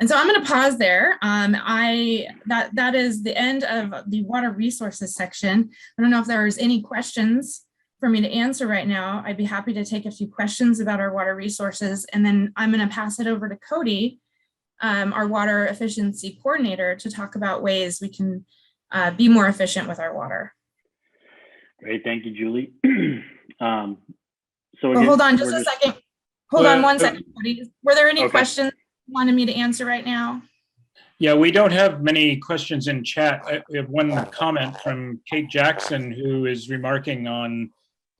And so I'm going to pause there. That is the end of the water resources section. I don't know if there's any questions for me to answer right now. I'd be happy to take a few questions about our water resources, and then I'm going to pass it over to Cody, our water efficiency coordinator, to talk about ways we can be more efficient with our water. Great, thank you, Julie. Hold on just a second. Hold on one second, Cody. Were there any questions you wanted me to answer right now? Yeah, we don't have many questions in chat. We have one comment from Kate Jackson, who is remarking on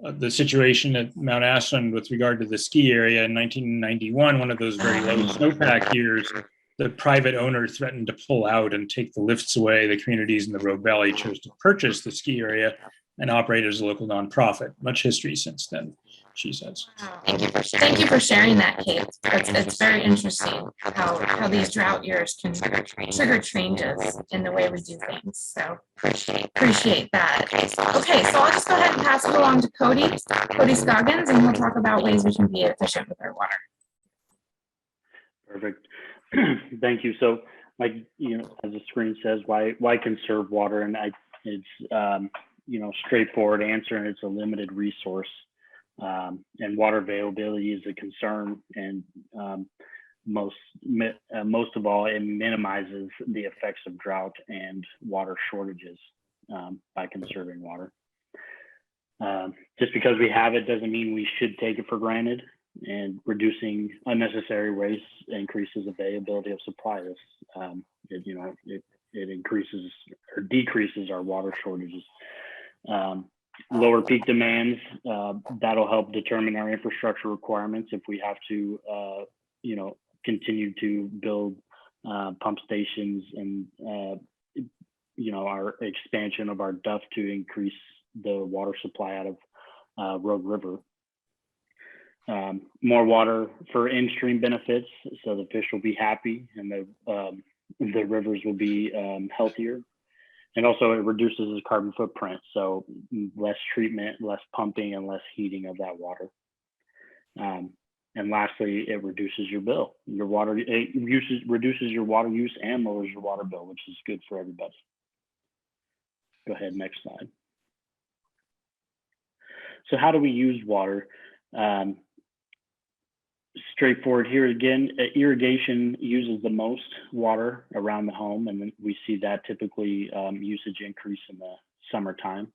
the situation at Mount Ashland with regard to the ski area in 1991, one of those very low snowpack years. The private owner threatened to pull out and take the lifts away. The communities in the Rogue Valley chose to purchase the ski area and operate as a local nonprofit. Much history since then, she says. Thank you for sharing that, Kate. It's very interesting how these drought years can trigger changes in the way we do things. So appreciate that. Okay, so I'll just go ahead and pass it along to Cody Scoggins, and he'll talk about ways we can be efficient with our water. Perfect. Thank you. So, like, as the screen says, why conserve water? And it's straightforward answer, and it's a limited resource. And water availability is a concern, and most of all, it minimizes the effects of drought and water shortages by conserving water. Just because we have it doesn't mean we should take it for granted, and reducing unnecessary waste increases availability of supply. It increases or decreases our water shortages. Lower peak demands, that'll help determine our infrastructure requirements if we have to, continue to build pump stations and, our expansion of our DUF to increase the water supply out of Rogue River. More water for in-stream benefits, so the fish will be happy and the rivers will be healthier. And also it reduces the carbon footprint, so less treatment, less pumping, and less heating of that water. And lastly, it reduces your bill. Reduces your water use and lowers your water bill, which is good for everybody. Go ahead, next slide. So how do we use water? Straightforward here again, irrigation uses the most water around the home, and we see that typically usage increase in the summertime.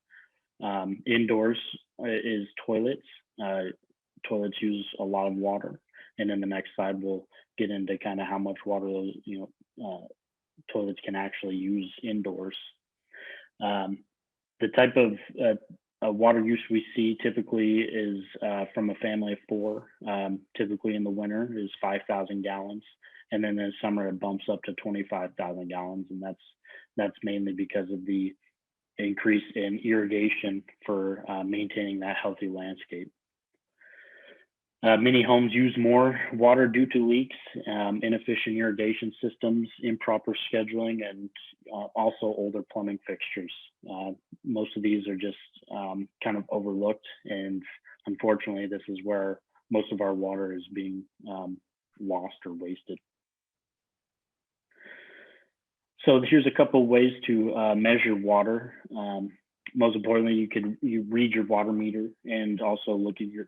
Indoors is toilets. Toilets use a lot of water, and in the next slide we'll get into kind of how much water those toilets can actually use indoors. The type of water use we see typically is from a family of 4. Typically in the winter is 5,000 gallons, and then in the summer it bumps up to 25,000 gallons, and that's mainly because of the increase in irrigation for maintaining that healthy landscape. Many homes use more water due to leaks, inefficient irrigation systems, improper scheduling, and also older plumbing fixtures. Most of these are just kind of overlooked, and unfortunately, this is where most of our water is being lost or wasted. So here's a couple ways to measure water. Most importantly, you read your water meter and also look at your,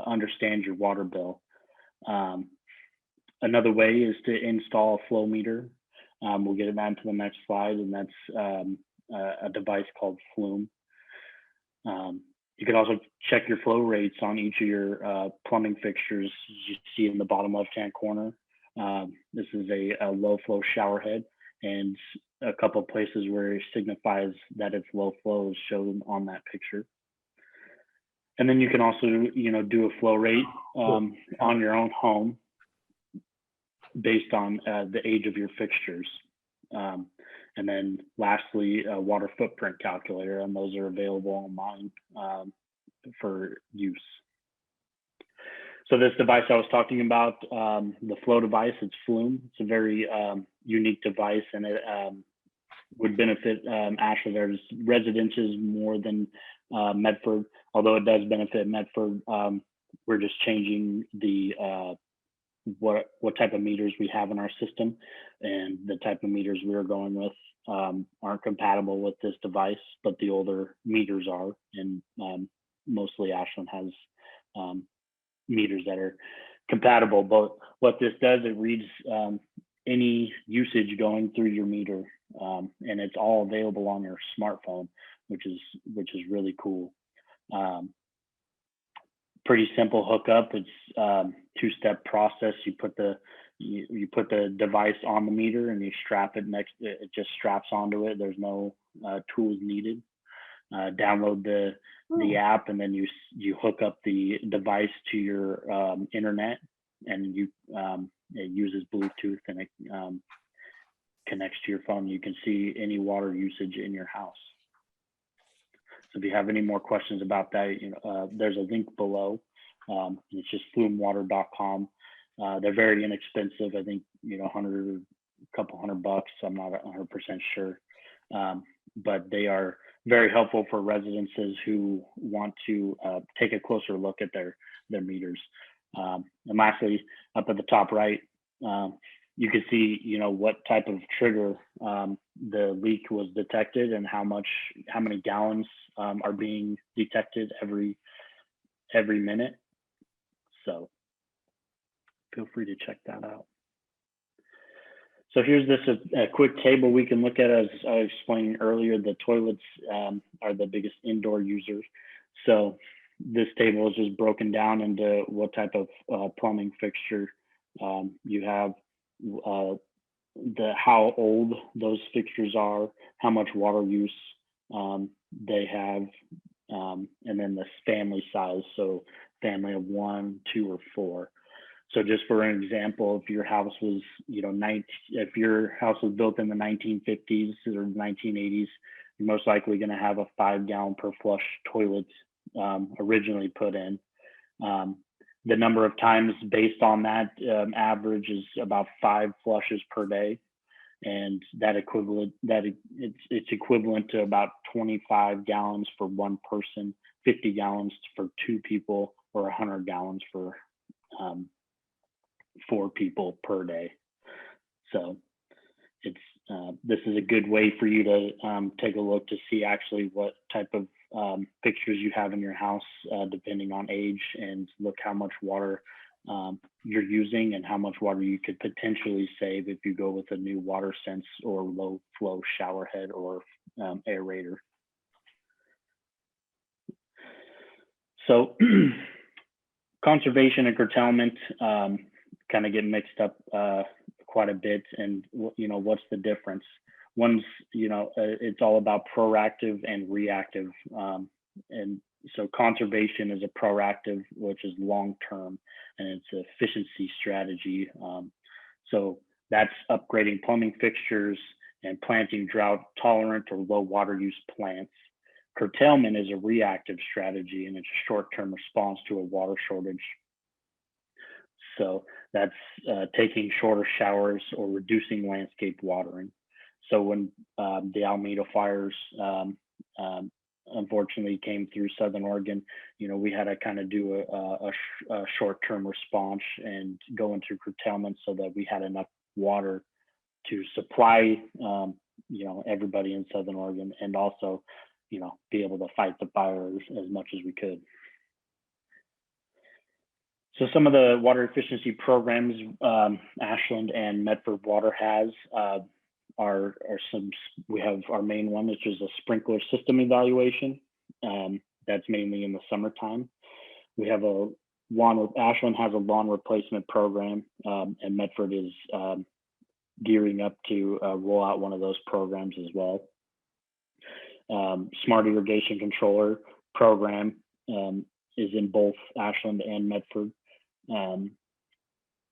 understand your water bill. Another way is to install a flow meter. We'll get that into the next slide, and that's a device called Flume. You can also check your flow rates on each of your plumbing fixtures. You see in the bottom left-hand corner. This is a low flow shower head, and a couple of places where it signifies that it's low flow is shown on that picture. And then you can also, do a flow rate on your own home based on the age of your fixtures. And then lastly, a water footprint calculator, and those are available online for use. So this device I was talking about, the flow device, it's Flume. It's a very unique device, and it would benefit Ashland. There's residences more than Medford, although it does benefit Medford. We're just changing the what type of meters we have in our system, and the type of meters we are going with aren't compatible with this device, but the older meters are, and mostly Ashland has meters that are compatible. But what this does, it reads any usage going through your meter, and it's all available on your smartphone, which is really cool. Pretty simple hookup. It's two-step process. You put the device on the meter and you strap it next. It just straps onto it. There's no tools needed. Download the app, and then you hook up the device to your internet, and it uses Bluetooth, and it connects to your phone. You can see any water usage in your house. So if you have any more questions about that, there's a link below. It's just flumewater.com. They're very inexpensive. I think, a couple $100. I'm not 100% sure. But they are very helpful for residences who want to take a closer look at their meters. And lastly, up at the top right, you can see, what type of trigger the leak was detected, and how many gallons are being detected every minute. So feel free to check that out. So here's a quick table we can look at. As I was explaining earlier, the toilets are the biggest indoor users. So this table is just broken down into what type of plumbing fixture you have, how old those fixtures are, how much water use they have, and then the family size. So family of 1, 2, or 4. So just for an example, if your house was, if your house was built in the 1950s or 1980s, you're most likely going to have a 5-gallon per flush toilet originally put in. The number of times based on that average is about 5 flushes per day, and it's equivalent to about 25 gallons for one person, 50 gallons for 2 people, or 100 gallons for 4 people per day. So this is a good way for you to take a look to see actually what type of fixtures you have in your house, depending on age, and look how much water you're using and how much water you could potentially save if you go with a new water sense or low flow shower head or aerator. So conservation and curtailment kind of get mixed up quite a bit, and what's the difference? One's it's all about proactive and reactive, and so conservation is a proactive, which is long term, and it's an efficiency strategy. So that's upgrading plumbing fixtures and planting drought tolerant or low water use plants. Curtailment is a reactive strategy, and it's a short-term response to a water shortage. So that's taking shorter showers or reducing landscape watering. So when the Alameda fires unfortunately came through Southern Oregon, we had to kind of do a short-term response and go into curtailment so that we had enough water to supply everybody in Southern Oregon, and also be able to fight the fires as much as we could. So some of the water efficiency programs Ashland and Medford Water has are some. We have our main one, which is a sprinkler system evaluation. That's mainly in the summertime. We have Ashland has a lawn replacement program, and Medford is gearing up to roll out one of those programs as well. Smart irrigation controller program is in both Ashland and Medford.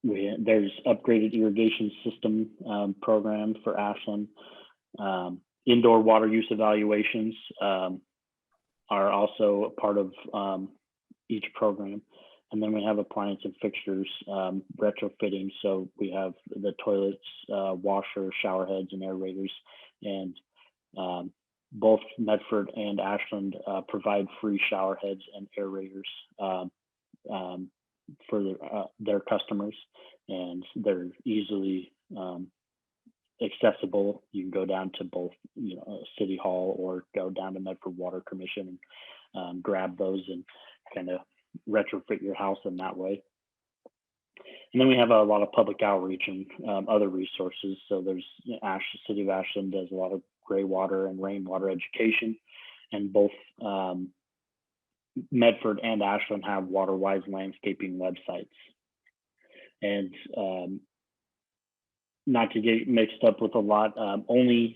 There's upgraded irrigation system program for Ashland. Indoor water use evaluations are also a part of each program. And then we have appliance and fixtures retrofitting. So we have the toilets, washer, shower heads, and aerators. And both Medford and Ashland provide free shower heads and aerators for their customers, and they're easily accessible. You can go down to both, City Hall or go down to Medford Water Commission and grab those and kind of retrofit your house in that way. And then we have a lot of public outreach and other resources. So there's City of Ashland does a lot of gray water and rainwater education, and both Medford and Ashland have WaterWise landscaping websites. And not to get mixed up with a lot, only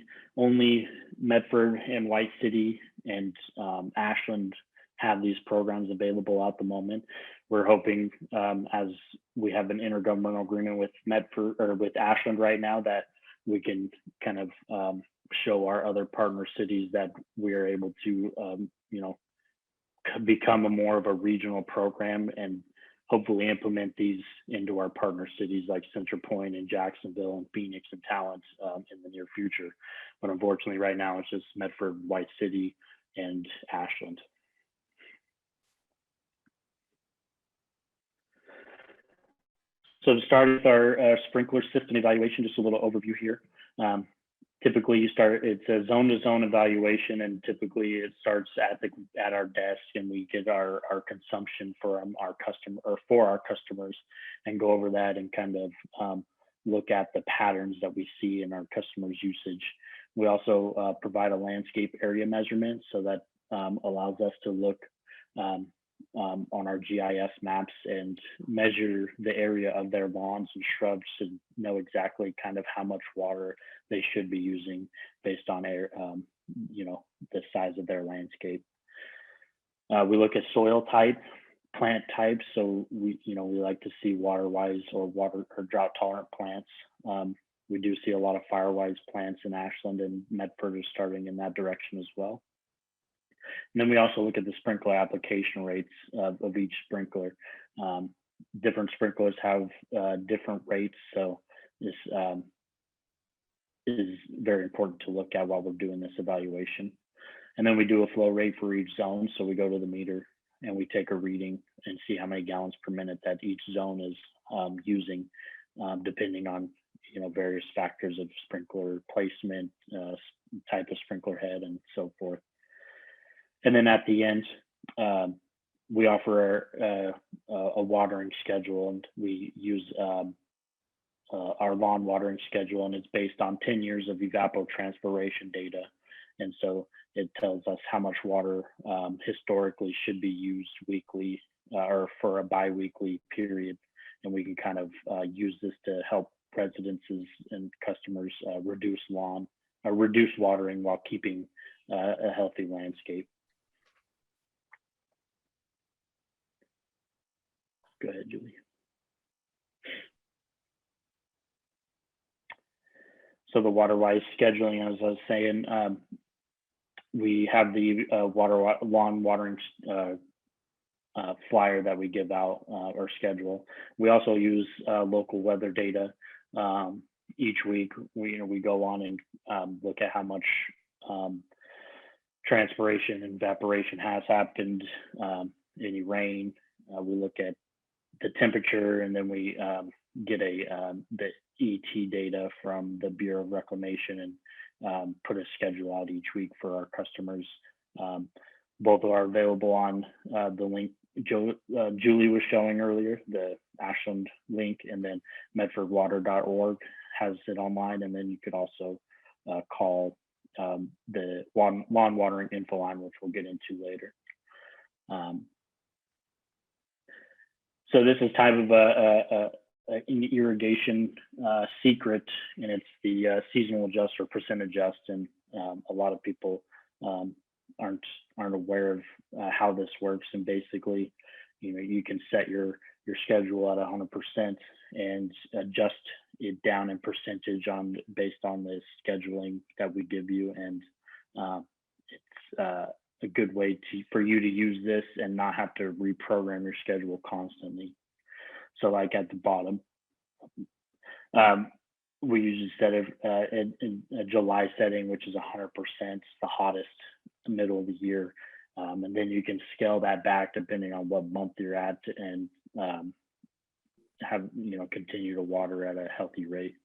Medford and White City and Ashland have these programs available at the moment. We're hoping, as we have an intergovernmental agreement with Medford or with Ashland right now, that we can kind of show our other partner cities that we are able to, become a more of a regional program and hopefully implement these into our partner cities like Central Point and Jacksonville and Phoenix and Talent in the near future. But unfortunately, right now it's just Medford, White City, and Ashland. So to start with our sprinkler system evaluation, just a little overview here. Typically, it's a zone-to-zone evaluation, and typically it starts at our desk, and we get our consumption for our customers, and go over that and kind of look at the patterns that we see in our customers' usage. We also provide a landscape area measurement, so that allows us to look on our GIS maps and measure the area of their lawns and shrubs to know exactly kind of how much water they should be using based on the size of their landscape. We look at soil type, plant types. So we like to see water-wise or drought tolerant plants. We do see a lot of fire-wise plants in Ashland, and Medford is starting in that direction as well. And then we also look at the sprinkler application rates of each sprinkler. Different sprinklers have different rates, so this is very important to look at while we're doing this evaluation. And then we do a flow rate for each zone. So we go to the meter and we take a reading and see how many gallons per minute that each zone is using, depending on various factors of sprinkler placement, type of sprinkler head, and so forth. And then at the end, we offer a watering schedule, and we use our lawn watering schedule, and it's based on 10 years of evapotranspiration data. And so it tells us how much water historically should be used weekly or for a bi-weekly period. And we can kind of use this to help residents and customers reduce watering while keeping a healthy landscape. Go ahead, Julie. So the WaterWise scheduling, as I was saying, we have the lawn watering flyer that we give out, or schedule. We also use local weather data. Each week, we go on and look at how much transpiration and evaporation has happened, any rain. We look at the temperature, and then we get the ET data from the Bureau of Reclamation and put a schedule out each week for our customers. Both are available on the link Julie was showing earlier, the Ashland link, and then medfordwater.org has it online. And then you could also call the lawn watering info line, which we'll get into later. So this is type of an irrigation secret, and it's the seasonal adjust or percent adjust. And a lot of people aren't aware of how this works. And basically, you can set your schedule at 100% and adjust it down in percentage based on the scheduling that we give you. And it's a good way for you to use this and not have to reprogram your schedule constantly. So like at the bottom, we usually set it in a July setting, which is 100%, the hottest middle of the year. And then you can scale that back depending on what month you're at. And have, continue to water at a healthy rate.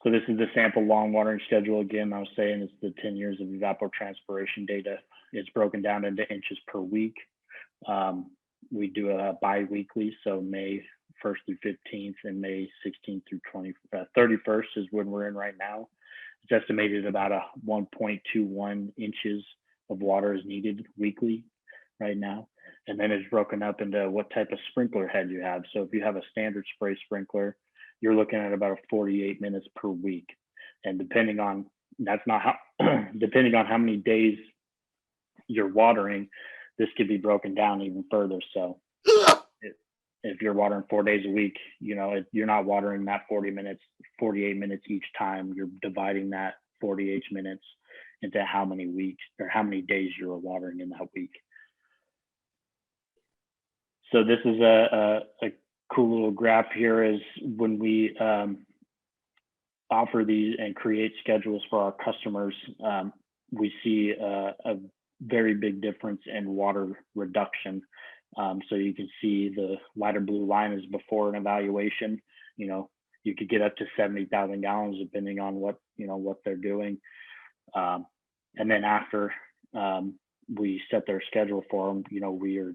So this is the sample lawn watering schedule. Again, I was saying it's the 10 years of evapotranspiration data. It's broken down into inches per week. We do a bi-weekly, so May 1st through 15th and May 16th through 31st is when we're in right now. It's estimated about a 1.21 inches of water is needed weekly right now. And then it's broken up into what type of sprinkler head you have. So if you have a standard spray sprinkler, you're looking at about 48 minutes per week. And depending on, that's not how, depending on how many days you're watering, this could be broken down even further. So if you're watering 4 days a week, you're not watering that 48 minutes each time. You're dividing that 48 minutes into how many weeks or how many days you're watering in that week. So this is a cool little graph here is when we offer these and create schedules for our customers, we see a very big difference in water reduction. So you can see the lighter blue line is before an evaluation. You could get up to 70,000 gallons depending on what they're doing. And then after we set their schedule for them, we are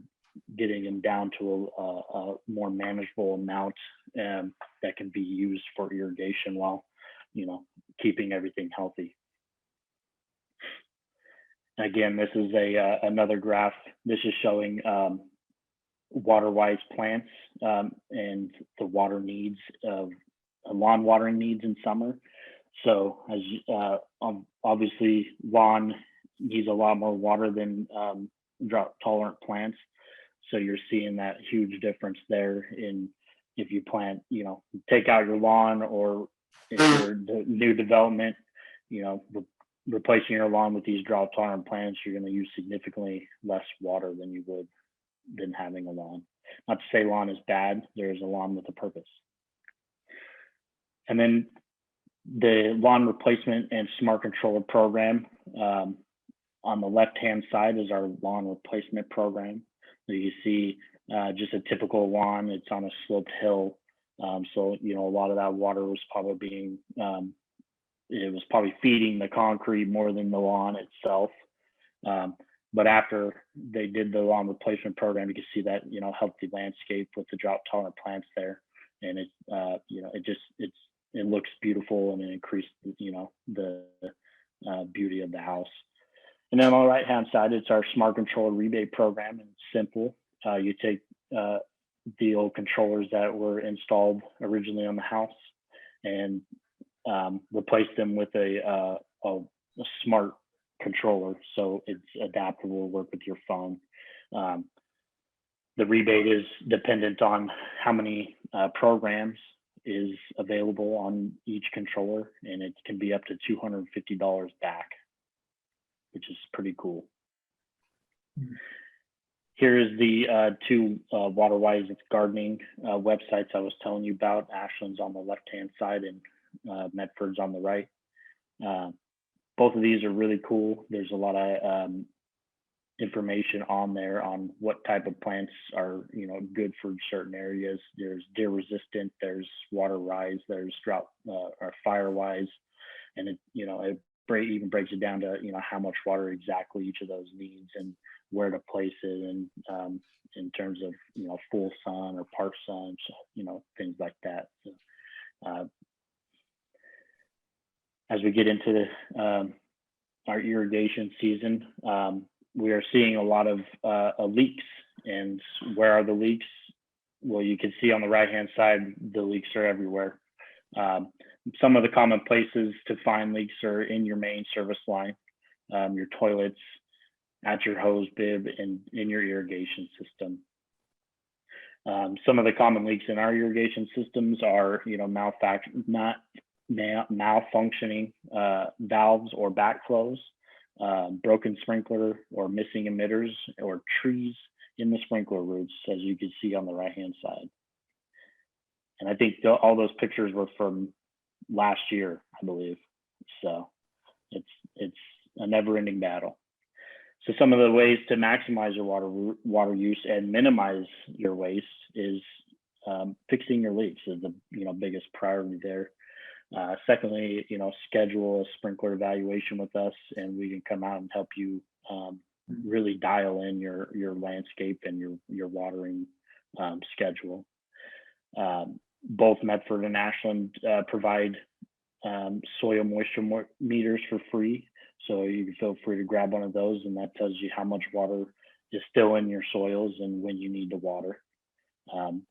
getting them down to a more manageable amount that can be used for irrigation while, keeping everything healthy. Again, this is another graph. This is showing water-wise plants and the water needs of lawn watering needs in summer. So as obviously lawn needs a lot more water than drought-tolerant plants. So you're seeing that huge difference there in if you plant, take out your lawn, or if you're the new development, replacing your lawn with these drought tolerant plants, you're going to use significantly less water than you would than having a lawn. Not to say lawn is bad, there's a lawn with a purpose. And then the lawn replacement and smart controller program. On the left-hand side is our lawn replacement program. So you see just a typical lawn, it's on a sloped hill. So, a lot of that water was probably being, it was probably feeding the concrete more than the lawn itself. But after they did the lawn replacement program, you can see that, healthy landscape with the drought tolerant plants there. And it, it looks beautiful, and it increased, the beauty of the house. And then on the right-hand side, it's our smart controller rebate program, and it's simple. You take the old controllers that were installed originally on the house and replace them with a smart controller, so it's adaptable, work with your phone. The rebate is dependent on how many programs is available on each controller, and it can be up to $250 back, which is pretty cool. Here is the two Waterwise gardening websites I was telling you about. Ashland's on the left-hand side and Medford's on the right. Both of these are really cool. There's a lot of information on there on what type of plants are good for certain areas. There's deer resistant, there's water rise, there's drought or fire wise, and it even breaks it down to how much water exactly each of those needs and where to place it, and in terms of full sun or part sun, things like that. So, as we get into our irrigation season, we are seeing a lot of leaks. And where are the leaks? Well, you can see on the right-hand side, the leaks are everywhere. Some of the common places to find leaks are in your main service line, your toilets, at your hose bib, and in your irrigation system. Some of the common leaks in our irrigation systems are, malfunctioning valves or backflows, broken sprinkler or missing emitters, or trees in the sprinkler roots, as you can see on the right-hand side. And I think all those pictures were from last year, I believe. So it's a never-ending battle. So some of the ways to maximize your water use and minimize your waste is fixing your leaks is the biggest priority there. Secondly, schedule a sprinkler evaluation with us, and we can come out and help you really dial in your landscape and your watering schedule. Both Medford and Ashland provide soil moisture meters for free. So you can feel free to grab one of those, and that tells you how much water is still in your soils and when you need to water,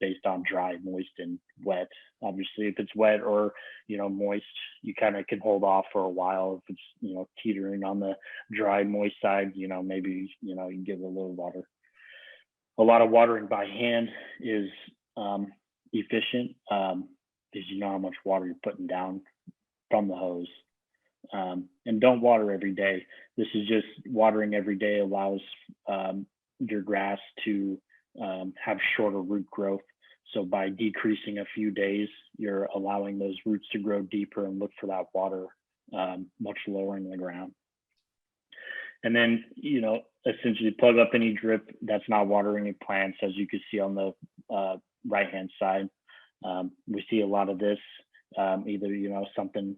based on dry, moist, and wet. Obviously, if it's wet or moist, you kind of can hold off for a while. If it's teetering on the dry, moist side, maybe you can give it a little water. A lot of watering by hand is efficient, because you know how much water you're putting down from the hose. And don't water every day. This is just watering every day allows your grass to have shorter root growth. So by decreasing a few days, you're allowing those roots to grow deeper and look for that water much lower in the ground. And then, essentially plug up any drip that's not watering your plants, as you can see on the right-hand side. We see a lot of this, either, something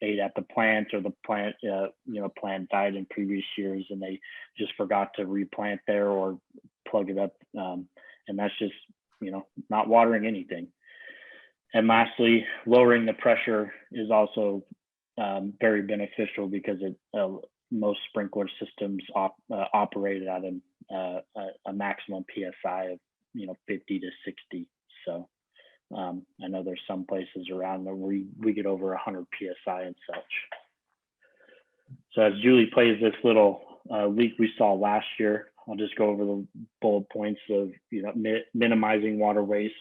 ate at the plant, or the plant, plant died in previous years and they just forgot to replant there or plug it up. And that's just, not watering anything. And lastly, lowering the pressure is also very beneficial, because most sprinkler systems operate at a maximum PSI of 50 to 60. So I know there's some places around where we get over 100 PSI and such. So as Julie plays this little leak we saw last year, I'll just go over the bullet points of minimizing water waste,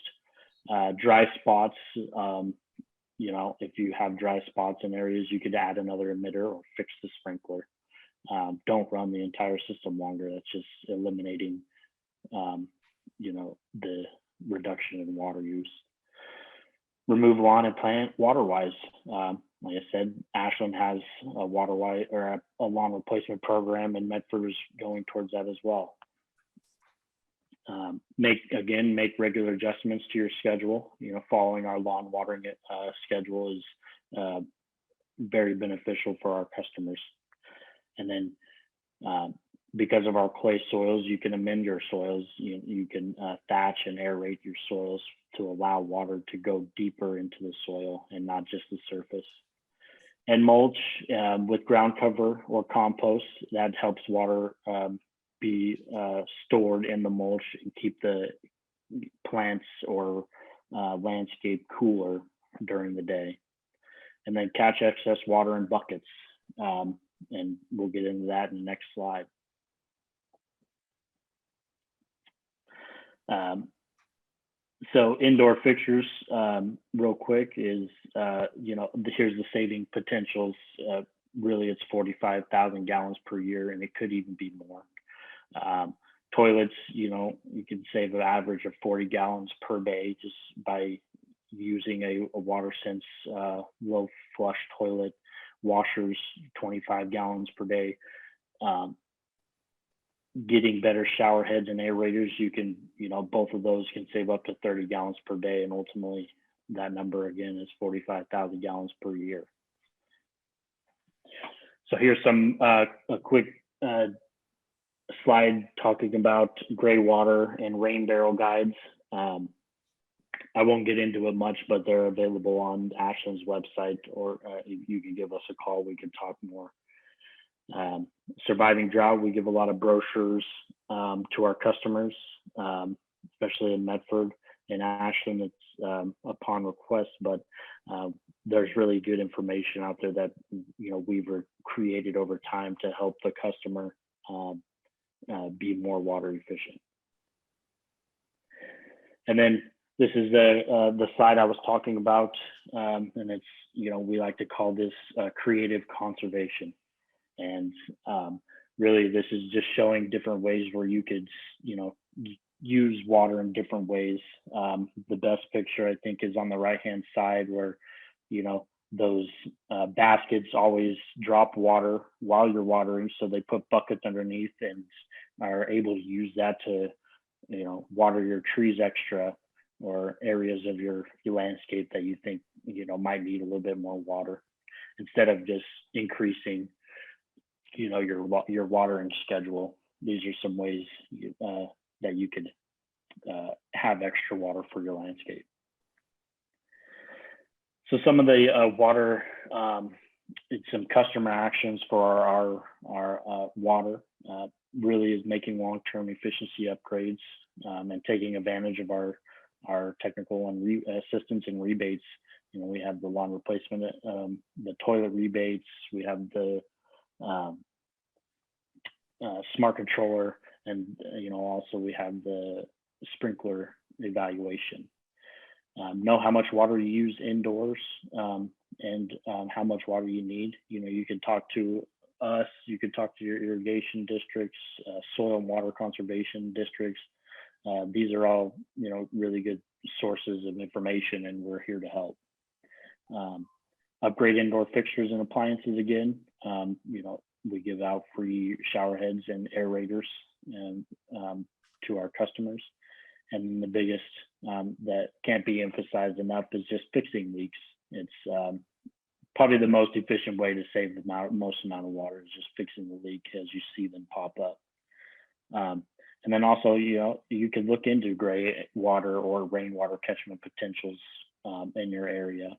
dry spots. If you have dry spots in areas, you could add another emitter or fix the sprinkler. Don't run the entire system longer. That's just eliminating, the reduction in water use. Remove lawn and plant water-wise. Like I said, Ashland has a water-wise or a lawn replacement program, and Medford is going towards that as well. Make regular adjustments to your schedule. Following our lawn watering schedule is very beneficial for our customers. And then because of our clay soils, you can amend your soils. You can thatch and aerate your soils to allow water to go deeper into the soil and not just the surface. And mulch with ground cover or compost, that helps water be stored in the mulch and keep the plants or landscape cooler during the day. And then catch excess water in buckets. And we'll get into that in the next slide. So indoor fixtures, real quick, is, here's the saving potentials. Really, it's 45,000 gallons per year, and it could even be more. Toilets, you can save an average of 40 gallons per day just by using a WaterSense low flush toilet. Washers, 25 gallons per day. Getting better shower heads and aerators, you can, both of those can save up to 30 gallons per day. And ultimately, that number again is 45,000 gallons per year. So here's some a quick slide talking about gray water and rain barrel guides. I won't get into it much, but they're available on Ashland's website, or you can give us a call. We can talk more. Surviving drought, we give a lot of brochures to our customers, especially in Medford. In Ashland, it's upon request, but there's really good information out there that we've created over time to help the customer be more water efficient. And then this is the slide I was talking about, and it's we like to call this creative conservation. And really, this is just showing different ways where you could use water in different ways. The best picture, I think, is on the right hand side, where those baskets always drop water while you're watering, so they put buckets underneath and are able to use that to, water your trees extra, or areas of your landscape that you think, might need a little bit more water, instead of just increasing, your watering schedule. These are some ways that you could have extra water for your landscape. So some of the water, some customer actions for our water really is making long-term efficiency upgrades and taking advantage of our technical and assistance and rebates. We have the lawn replacement, the toilet rebates. We have the smart controller, and also we have the sprinkler evaluation. Know how much water you use indoors, and how much water you need. You can talk to us, you can talk to your irrigation districts, soil and water conservation districts. These are all, really good sources of information, and we're here to help. Upgrade indoor fixtures and appliances again. We give out free shower heads and aerators and to our customers. And the biggest that can't be emphasized enough is just fixing leaks. It's probably the most efficient way to save the most amount of water, is just fixing the leak as you see them pop up. And then also, you can look into gray water or rainwater catchment potentials in your area.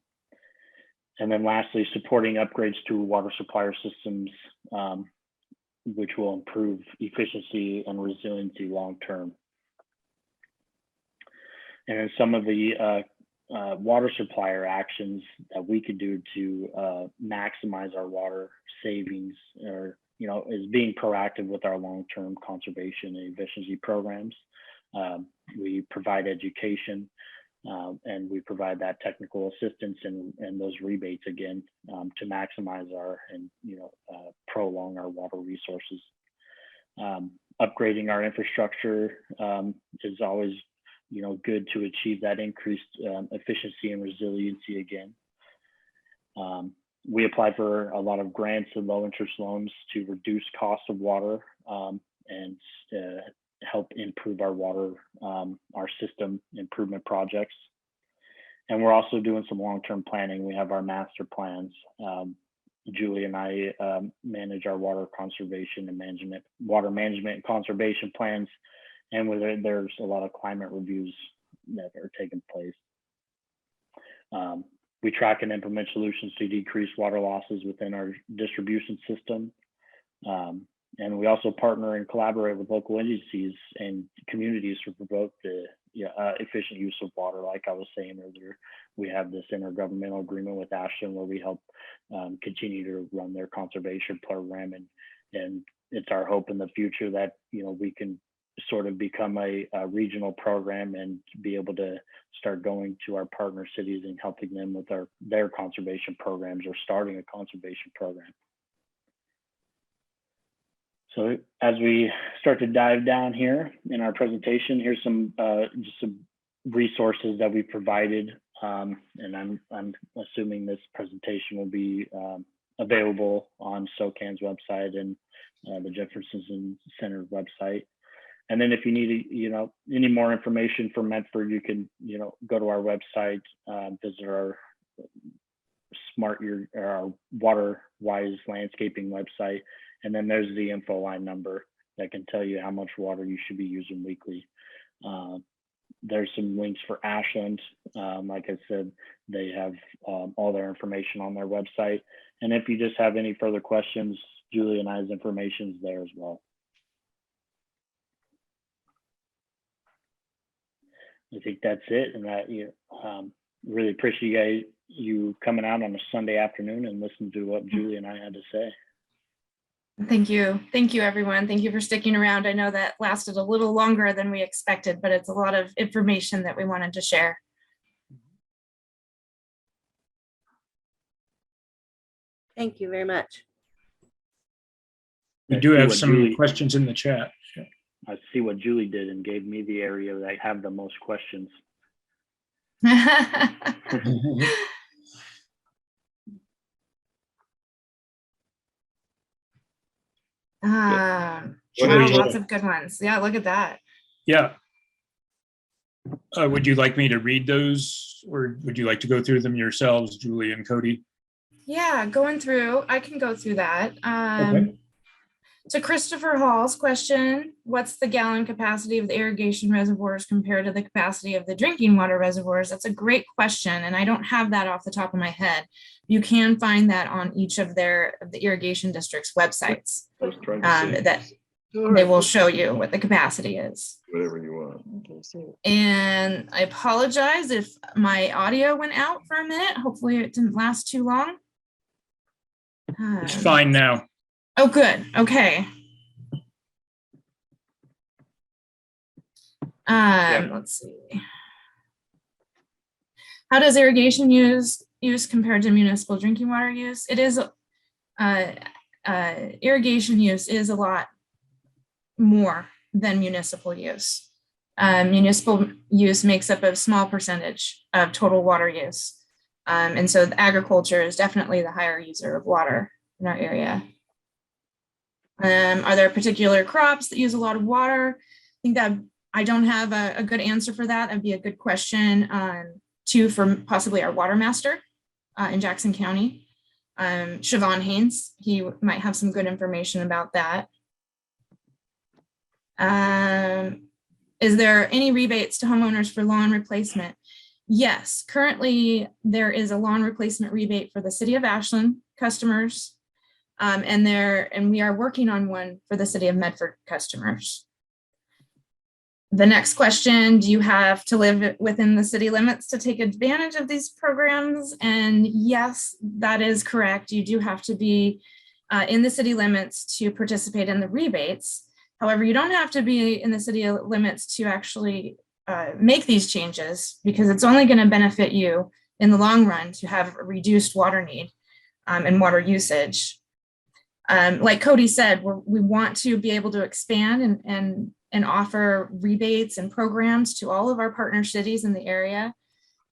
And then lastly, supporting upgrades to water supplier systems, which will improve efficiency and resiliency long-term. And then some of the water supplier actions that we could do to maximize our water savings, or is being proactive with our long-term conservation and efficiency programs. We provide education, and we provide that technical assistance and those rebates again to maximize and prolong our water resources. Upgrading our infrastructure is always good to achieve that increased efficiency and resiliency again. We apply for a lot of grants and low interest loans to reduce cost of water and help improve our water, our system improvement projects. And we're also doing some long-term planning. We have our master plans. Julie and I manage our water conservation and water management and conservation plans. And there's a lot of climate reviews that are taking place. We track and implement solutions to decrease water losses within our distribution system. And we also partner and collaborate with local agencies and communities to promote the efficient use of water. Like I was saying earlier, we have this intergovernmental agreement with Ashland where we help continue to run their conservation program. And it's our hope in the future that, we can sort of become a regional program and be able to start going to our partner cities and helping them with their conservation programs, or starting a conservation program. So as we start to dive down here in our presentation, here's some just some resources that we provided, and I'm assuming this presentation will be available on SOCAN's website and the Jefferson Center website. And then if you need, any more information from Medford, you can, go to our website, visit our our Water Wise landscaping website. And then there's the info line number that can tell you how much water you should be using weekly. There's some links for Ashland. Like I said, they have all their information on their website. And if you just have any further questions, Julie and I's information is there as well. I think that's it, and that really appreciate you coming out on a Sunday afternoon and listening to what Julie and I had to say. Thank you. Thank you, everyone. Thank you for sticking around. I know that lasted a little longer than we expected, but it's a lot of information that we wanted to share. Thank you very much. We do have some questions in the chat. I see what Julie did and gave me the area that I have the most questions. Wow, Julie, lots of good ones. Yeah, look at that. yeah. Would you like me to read those, or would you like to go through them yourselves, Julie and Cody? Yeah, going through, I can go through that. Okay. To Christopher Hall's question, what's the gallon capacity of the irrigation reservoirs compared to the capacity of the drinking water reservoirs? That's a great question, and I don't have that off the top of my head. You can find that on each of the irrigation districts' websites. That they will show you what the capacity is. Whatever you want. And I apologize if my audio went out for a minute. Hopefully it didn't last too long. It's fine now. Oh, good. Okay. Let's see. How does irrigation use compared to municipal drinking water use? It is irrigation use is a lot more than municipal use. Municipal use makes up a small percentage of total water use. And so the agriculture is definitely the higher user of water in our area. Are there particular crops that use a lot of water? I think that I don't have a good answer for that. That'd be a good question too for possibly our water master in Jackson County. Siobhan Haynes, he might have some good information about that. Is there any rebates to homeowners for lawn replacement? Yes, currently there is a lawn replacement rebate for the city of Ashland customers. And we are working on one for the city of Medford customers. The next question, do you have to live within the city limits to take advantage of these programs? And yes, that is correct. You do have to be in the city limits to participate in the rebates. However, you don't have to be in the city limits to actually make these changes, because it's only going to benefit you in the long run to have a reduced water need and water usage. Like Cody said, we want to be able to expand and offer rebates and programs to all of our partner cities in the area.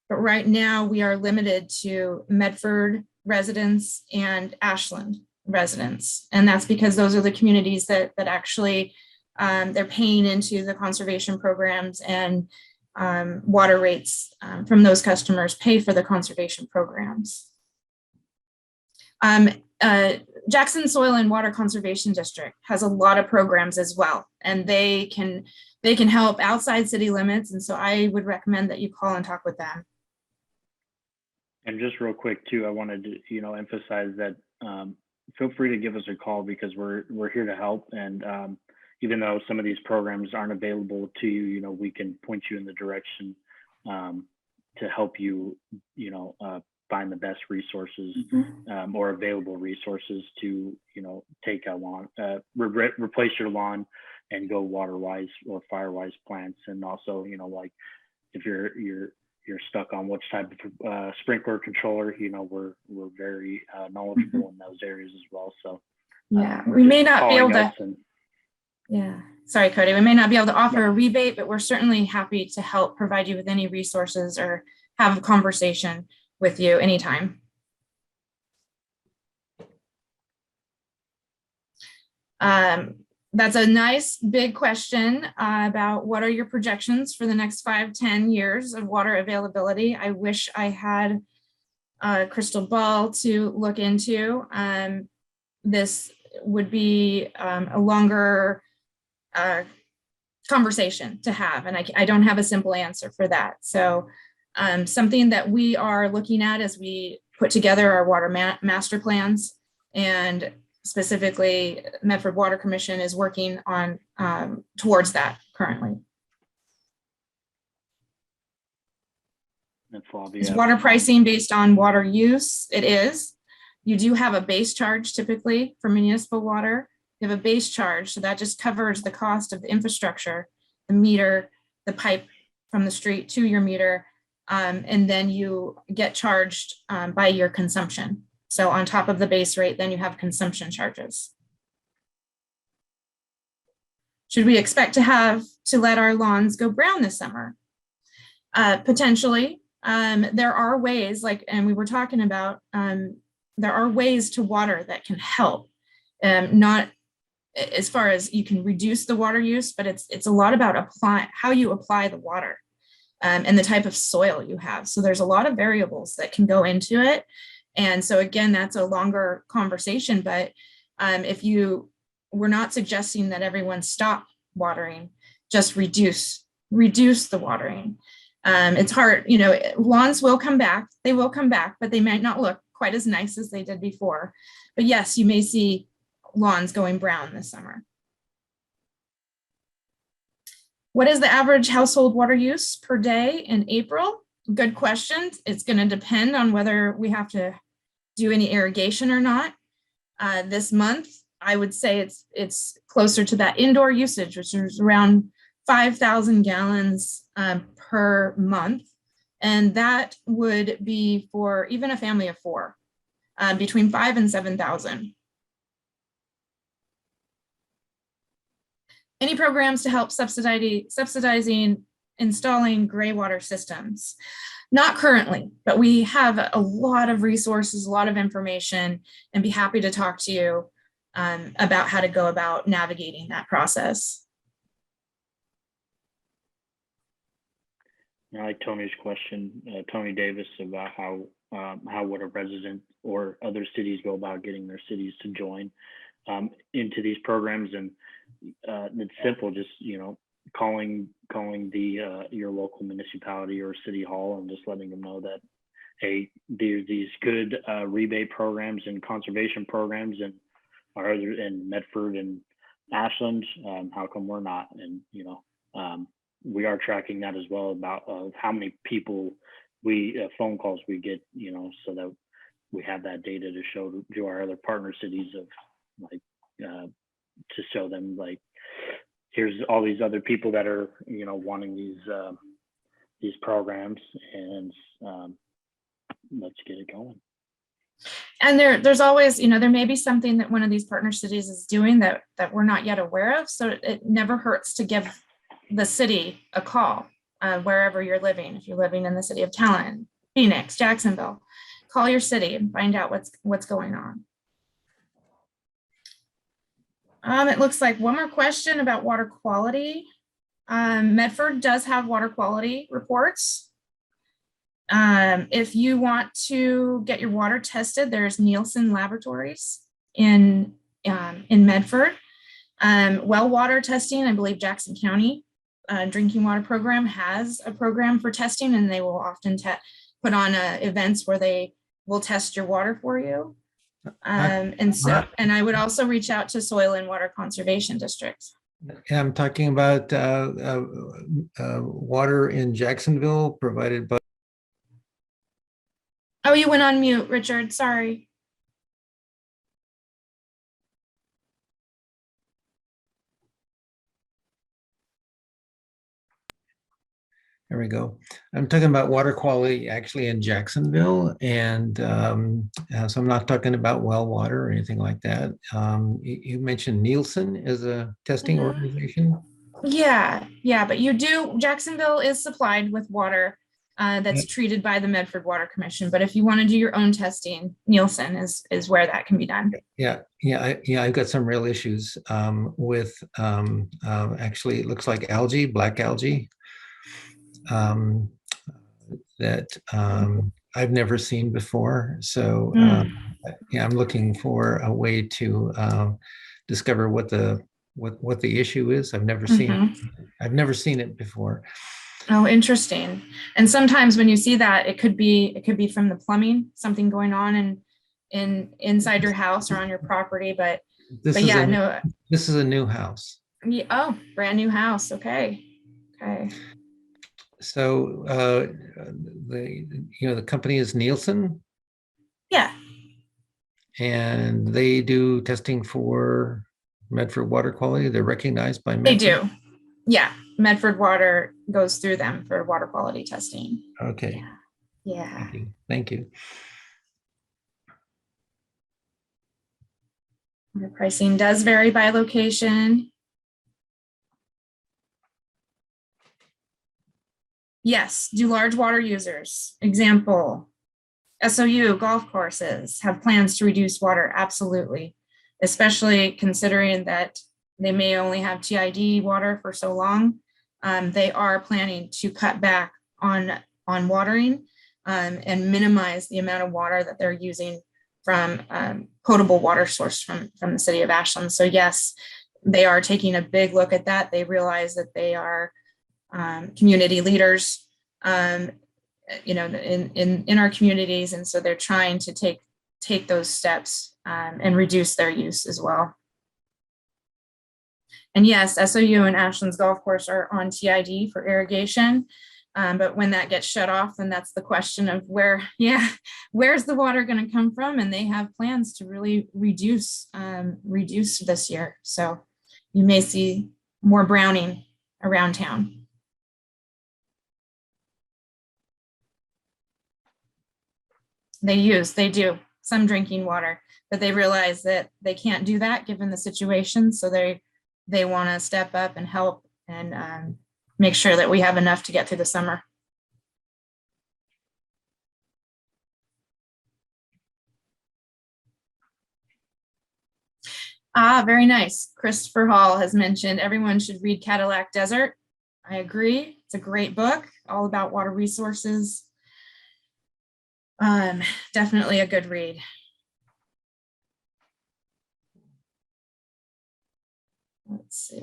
But right now we are limited to Medford residents and Ashland residents. And that's because those are the communities that actually they're paying into the conservation programs, and water rates from those customers pay for the conservation programs. Jackson Soil and Water Conservation District has a lot of programs as well, and they can help outside city limits. And so I would recommend that you call and talk with them. And just real quick too, I wanted to, emphasize that feel free to give us a call, because we're here to help. And even though some of these programs aren't available to you, we can point you in the direction to help you, find the best resources or available resources to, take a lawn, replace your lawn and go water wise or fire wise plants. And also, like if you're stuck on which type of sprinkler controller, we're very knowledgeable in those areas as well. So yeah, we may not be able to. Yeah, sorry, Cody. We may not be able to offer a rebate, but we're certainly happy to help provide you with any resources or have a conversation with you anytime. That's a nice big question about what are your projections for the next 5-10 years of water availability. I wish I had a crystal ball to look into. This would be a longer conversation to have, and I don't have a simple answer for that. So something that we are looking at as we put together our water master plans, and specifically Medford Water Commission is working on towards that currently. Is water pricing based on water use? It is. You do have a base charge typically for municipal water. You have a base charge, so that just covers the cost of the infrastructure, the meter, the pipe from the street to your meter, and then you get charged by your consumption. So on top of the base rate, then you have consumption charges. Should we expect to let our lawns go brown this summer? Potentially. There are ways, and we were talking about, there are ways to water that can help. as far as you can reduce the water use, but it's a lot about how you apply the water and the type of soil you have. So there's a lot of variables that can go into it. And so again, that's a longer conversation, but we're not suggesting that everyone stop watering, just reduce the watering. It's hard, lawns will come back, but they might not look quite as nice as they did before. But yes, you may see lawns going brown this summer. What is the average household water use per day in April? Good question. It's going to depend on whether we have to do any irrigation or not. This month, I would say it's closer to that indoor usage, which is around 5,000 gallons per month. And that would be for even a family of 4, between 5,000 and 7,000. Any programs to help subsidizing installing gray water systems? Not currently, but we have a lot of resources, a lot of information, and be happy to talk to you about how to go about navigating that process. I like Tony's question, Tony Davis, about how would a resident or other cities go about getting their cities to join into these programs. And it's simple, just calling your local municipality or city hall and just letting them know that, hey, there's these good rebate programs and conservation programs and our other in Medford and Ashland. How come we're not? And we are tracking that as well about how many people phone calls we get, so that we have that data to show to our other partner cities of to show them like, here's all these other people that are wanting these programs, and let's get it going. And there's always, there may be something that one of these partner cities is doing that we're not yet aware of. So it never hurts to give the city a call wherever you're living. If you're living in the city of Talent, Phoenix, Jacksonville, call your city and find out what's going on. It looks like one more question about water quality. Medford does have water quality reports. If you want to get your water tested, there's Nielsen Laboratories in Medford. Well water testing, I believe Jackson County drinking water program has a program for testing, and they will often put on events where they will test your water for you. And I would also reach out to soil and water conservation districts. I'm talking about water in Jacksonville provided by. Oh, you went on mute, Richard. Sorry. There we go. I'm talking about water quality actually in Jacksonville. And so I'm not talking about well water or anything like that. You mentioned Nielsen as a testing organization. Yeah, but Jacksonville is supplied with water that's treated by the Medford Water Commission. But if you want to do your own testing, Nielsen is where that can be done. Yeah. I've got some real issues with actually, it looks like algae, black algae. That I've never seen before. So I'm looking for a way to discover what the issue is. I've never seen it before. Oh, interesting. And sometimes when you see that, it could be from the plumbing, something going on inside your house or on your property. But this is a new house. Yeah, oh, brand new house. Okay. So the company is Nielsen. Yeah. And they do testing for Medford water quality. They're recognized by Medford. They do. Yeah. Medford Water goes through them for water quality testing. Okay. Yeah. Thank you. The pricing does vary by location. Yes, do large water users. Example, SOU golf courses have plans to reduce water. Absolutely. especially considering that they may only have TID water for so long. They are planning to cut back on watering and minimize the amount of water that they're using from potable water source from the city of Ashland. So yes, they are taking a big look at that. They realize that they are community leaders, in our communities, and so they're trying to take those steps and reduce their use as well. And yes, SOU and Ashland's Golf Course are on TID for irrigation. But when that gets shut off, then that's the question of where's the water going to come from? And they have plans to really reduce this year. So you may see more browning around town. They do some drinking water, but they realize that they can't do that given the situation. So they want to step up and help and make sure that we have enough to get through the summer. Very nice. Christopher Hall has mentioned everyone should read Cadillac Desert. I agree. It's a great book, all about water resources. Definitely a good read. Let's see.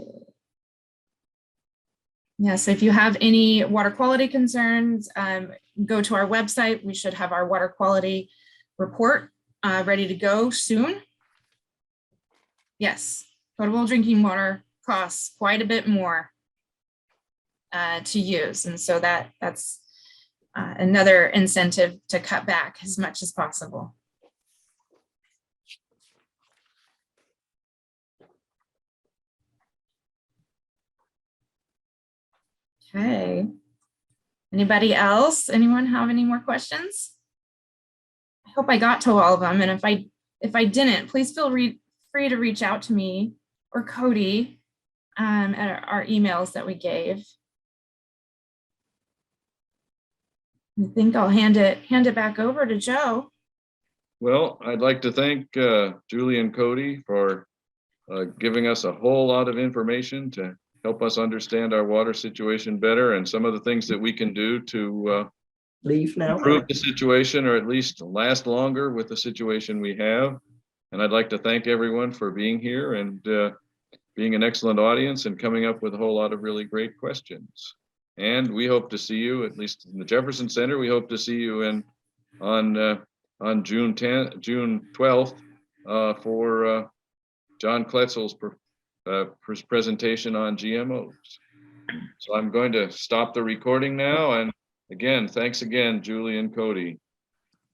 Yeah, so if you have any water quality concerns, go to our website. We should have our water quality report ready to go soon. Yes, potable drinking water costs quite a bit more to use. And so that's another incentive to cut back as much as possible. Okay. Anybody else? Anyone have any more questions? I hope I got to all of them. And if I didn't, please feel free to reach out to me or Cody at our emails that we gave. I think I'll hand it back over to Joe. Well, I'd like to thank Julie and Cody for giving us a whole lot of information to help us understand our water situation better and some of the things that we can do to leave now, improve the situation or at least last longer with the situation we have. And I'd like to thank everyone for being here and being an excellent audience and coming up with a whole lot of really great questions. And we hope to see you, at least in the Jefferson Center, we hope to see you on June 12th for John Kletzel's presentation on GMOs. So I'm going to stop the recording now. And again, thanks again, Julie and Cody.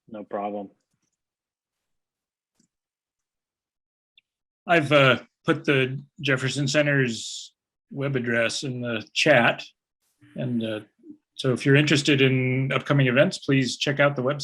No problem. I've put the Jefferson Center's web address in the chat. And so if you're interested in upcoming events, please check out the website.